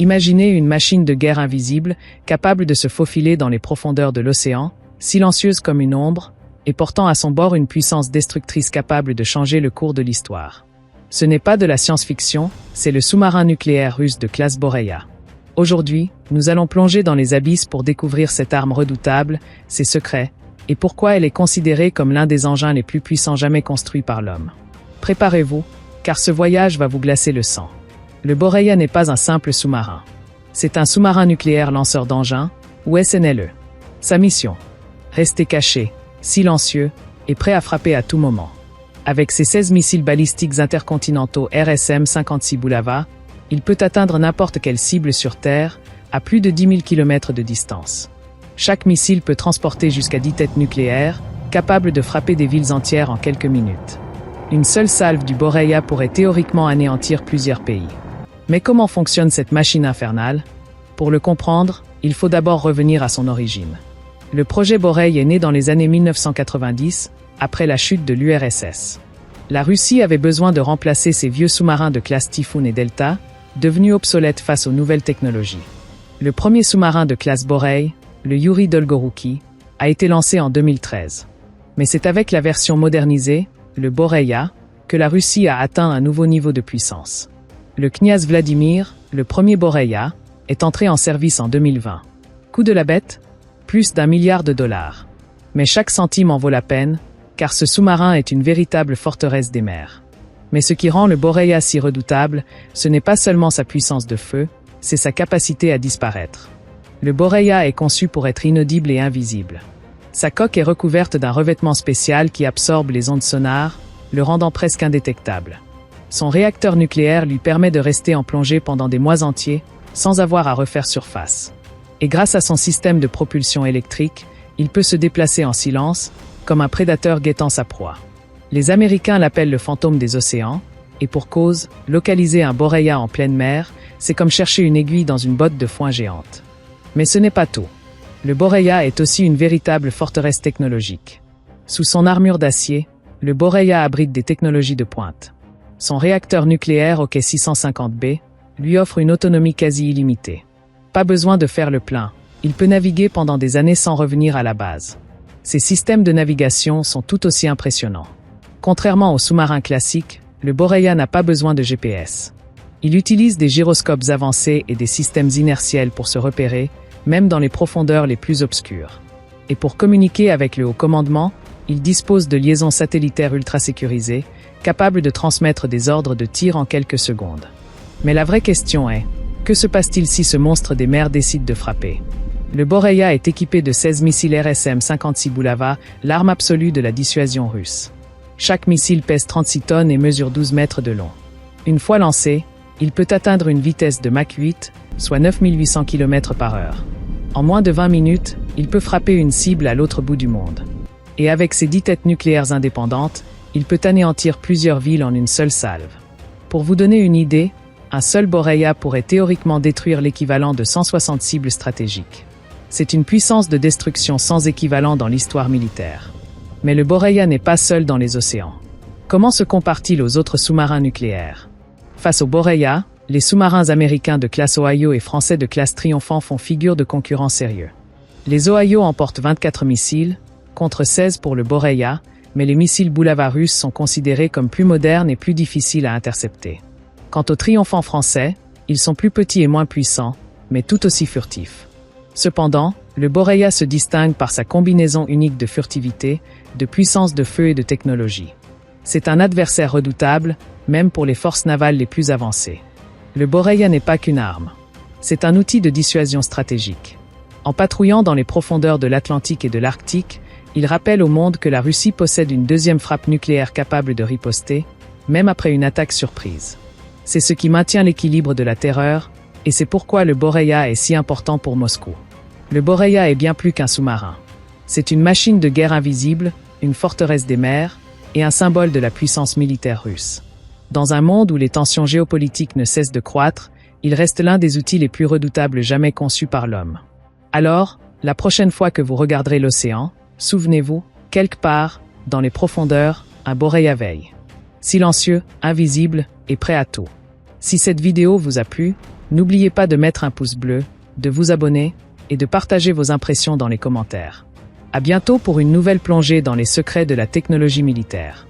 Imaginez une machine de guerre invisible, capable de se faufiler dans les profondeurs de l'océan, silencieuse comme une ombre, et portant à son bord une puissance destructrice capable de changer le cours de l'histoire. Ce n'est pas de la science-fiction, c'est le sous-marin nucléaire russe de classe Boreia. Aujourd'hui, nous allons plonger dans les abysses pour découvrir cette arme redoutable, ses secrets, et pourquoi elle est considérée comme l'un des engins les plus puissants jamais construits par l'homme. Préparez-vous, car ce voyage va vous glacer le sang. Le Boreia n'est pas un simple sous-marin. C'est un sous-marin nucléaire lanceur d'engins, ou SNLE. Sa mission: rester caché, silencieux, et prêt à frapper à tout moment. Avec ses 16 missiles balistiques intercontinentaux RSM-56 Bulava, il peut atteindre n'importe quelle cible sur Terre, à plus de 10 000 km de distance. Chaque missile peut transporter jusqu'à 10 têtes nucléaires, capables de frapper des villes entières en quelques minutes. Une seule salve du Boreia pourrait théoriquement anéantir plusieurs pays. Mais comment fonctionne cette machine infernale? Pour le comprendre, il faut d'abord revenir à son origine. Le projet Borei est né dans les années 1990, après la chute de l'URSS. La Russie avait besoin de remplacer ses vieux sous-marins de classe Typhoon et Delta, devenus obsolètes face aux nouvelles technologies. Le premier sous-marin de classe Borei, le Yuri Dolgorouki, a été lancé en 2013. Mais c'est avec la version modernisée, le Boreia, que la Russie a atteint un nouveau niveau de puissance. Le Kniaz Vladimir, le premier Boreia, est entré en service en 2020. Coût de la bête? Plus d'1 milliard de dollars. Mais chaque centime en vaut la peine, car ce sous-marin est une véritable forteresse des mers. Mais ce qui rend le Boreia si redoutable, ce n'est pas seulement sa puissance de feu, c'est sa capacité à disparaître. Le Boreia est conçu pour être inaudible et invisible. Sa coque est recouverte d'un revêtement spécial qui absorbe les ondes sonores, le rendant presque indétectable. Son réacteur nucléaire lui permet de rester en plongée pendant des mois entiers, sans avoir à refaire surface. Et grâce à son système de propulsion électrique, il peut se déplacer en silence, comme un prédateur guettant sa proie. Les Américains l'appellent le fantôme des océans, et pour cause, localiser un Boreia en pleine mer, c'est comme chercher une aiguille dans une botte de foin géante. Mais ce n'est pas tout. Le Boreia est aussi une véritable forteresse technologique. Sous son armure d'acier, le Boreia abrite des technologies de pointe. Son réacteur nucléaire OK 650B lui offre une autonomie quasi illimitée. Pas besoin de faire le plein, il peut naviguer pendant des années sans revenir à la base. Ses systèmes de navigation sont tout aussi impressionnants. Contrairement aux sous-marins classiques, le Boreia n'a pas besoin de GPS. Il utilise des gyroscopes avancés et des systèmes inertiels pour se repérer, même dans les profondeurs les plus obscures. Et pour communiquer avec le haut commandement, il dispose de liaisons satellitaires ultra sécurisées, capables de transmettre des ordres de tir en quelques secondes. Mais la vraie question est, que se passe-t-il si ce monstre des mers décide de frapper? Le Boreia est équipé de 16 missiles RSM-56 Bulava, l'arme absolue de la dissuasion russe. Chaque missile pèse 36 tonnes et mesure 12 mètres de long. Une fois lancé, il peut atteindre une vitesse de Mach 8, soit 9800 km/h. En moins de 20 minutes, il peut frapper une cible à l'autre bout du monde. Et avec ses 10 têtes nucléaires indépendantes, il peut anéantir plusieurs villes en une seule salve. Pour vous donner une idée, un seul Boreia pourrait théoriquement détruire l'équivalent de 160 cibles stratégiques. C'est une puissance de destruction sans équivalent dans l'histoire militaire. Mais le Boreia n'est pas seul dans les océans. Comment se compare-t-il aux autres sous-marins nucléaires? Face au Boreia, les sous-marins américains de classe Ohio et français de classe Triomphant font figure de concurrents sérieux. Les Ohio emportent 24 missiles, contre 16 pour le Boreia, mais les missiles Bulava russes sont considérés comme plus modernes et plus difficiles à intercepter. Quant aux Triomphants français, ils sont plus petits et moins puissants, mais tout aussi furtifs. Cependant, le Boreia se distingue par sa combinaison unique de furtivité, de puissance de feu et de technologie. C'est un adversaire redoutable, même pour les forces navales les plus avancées. Le Boreia n'est pas qu'une arme. C'est un outil de dissuasion stratégique. En patrouillant dans les profondeurs de l'Atlantique et de l'Arctique, il rappelle au monde que la Russie possède une deuxième frappe nucléaire capable de riposter, même après une attaque surprise. C'est ce qui maintient l'équilibre de la terreur, et c'est pourquoi le Boreia est si important pour Moscou. Le Boreia est bien plus qu'un sous-marin. C'est une machine de guerre invisible, une forteresse des mers, et un symbole de la puissance militaire russe. Dans un monde où les tensions géopolitiques ne cessent de croître, il reste l'un des outils les plus redoutables jamais conçus par l'homme. Alors, la prochaine fois que vous regarderez l'océan, souvenez-vous, quelque part, dans les profondeurs, un Boreia veille. Silencieux, invisible et prêt à tout. Si cette vidéo vous a plu, N'oubliez pas de mettre un pouce bleu, de vous abonner et de partager vos impressions dans les commentaires. À bientôt pour une nouvelle plongée dans les secrets de la technologie militaire.